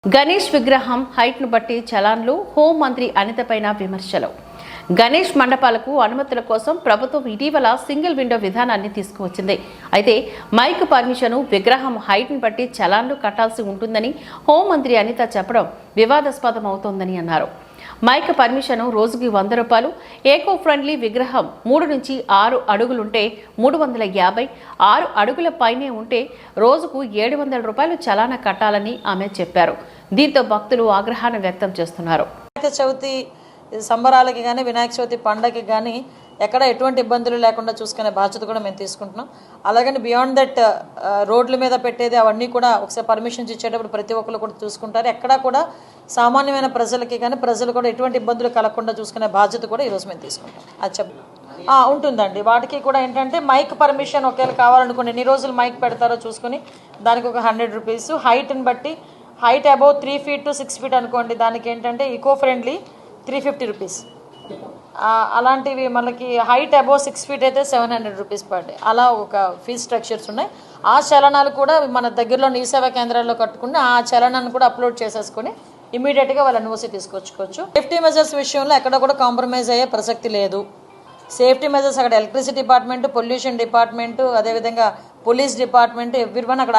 గణేష్ విగ్రహం హైట్ను బట్టి చలాన్లు, హోంమంత్రి అనితపైన విమర్శలు. గణేష్ మండపాలకు అనుమతుల కోసం ప్రభుత్వం ఇటీవల సింగిల్ విండో విధానాన్ని తీసుకువచ్చింది. అయితే మైక్ పర్మిషన్ విగ్రహం హైట్ను బట్టి చలాన్లు కట్టాల్సి ఉంటుందని హోంమంత్రి అనిత చెప్పడం వివాదాస్పదం అవుతోందని అన్నారు. మైక్ పర్మిషన్ రోజుకి 100 రూపాయలు, ఏకో ఫ్రెండ్లీ విగ్రహం 3 నుంచి 6 అడుగులుంటే 350, 6 అడుగుల పైనే ఉంటే రోజుకు 700 రూపాయలు చలానా కట్టాలని ఆమె చెప్పారు. దీంతో భక్తులు ఆగ్రహాన్ని వ్యక్తం చేస్తున్నారు. వినాయక చవితి సంబరాలకి కానీ వినాయక చవితి పండగకి కానీ ఎక్కడ ఎటువంటి ఇబ్బందులు లేకుండా చూసుకునే బాధ్యత కూడా మేము తీసుకుంటున్నాం. అలాగని బియాండ్ దట్ రోడ్ల మీద పెట్టేది అవన్నీ కూడా ఒకసారి పర్మిషన్స్ ఇచ్చేటప్పుడు ప్రతి ఒక్కరు కూడా చూసుకుంటారు. ఎక్కడా కూడా సామాన్యమైన ప్రజలకి కానీ ప్రజలు కూడా ఎటువంటి ఇబ్బందులు కలగకుండా చూసుకునే బాధ్యత కూడా ఈరోజు మేము తీసుకుంటాం. అది ఉంటుందండి. వాటికి కూడా ఏంటంటే మైక్ పర్మిషన్ ఒకవేళ కావాలనుకోండి, ఎన్ని రోజులు మైక్ పెడతారో చూసుకొని దానికి ఒక 100 రూపీస్. హైట్ని బట్టి height above 3 feet to 6 feet అనుకోండి, దానికి ఏంటంటే ఈకో ఫ్రెండ్లీ 350 రూపీస్. అలాంటివి మనకి హైట్ అబౌవ్ 6 feet అయితే 700 రూపీస్ పర్ డే. అలా ఒక ఫీజ్ స్ట్రక్చర్స్ ఉన్నాయి. ఆ చలనాలు కూడా మన దగ్గరలో ఈ సేవా కేంద్రాల్లో కట్టుకుని ఆ చలనాన్ని కూడా అప్లోడ్ చేసేసుకొని ఇమీడియట్గా వాళ్ళ ఎన్ఓసీ తీసుకొచ్చుకోవచ్చు. సేఫ్టీ మెజర్స్ విషయంలో ఎక్కడ కూడా కాంప్రమైజ్ అయ్యే ప్రసక్తి లేదు. సేఫ్టీ మెజర్స్ అక్కడ ఎలక్ట్రిసిటీ డిపార్ట్మెంట్, పొల్యూషన్ డిపార్ట్మెంట్, అదేవిధంగా పోలీస్ డిపార్ట్మెంట్, ఎవ్రీవన్ అక్కడ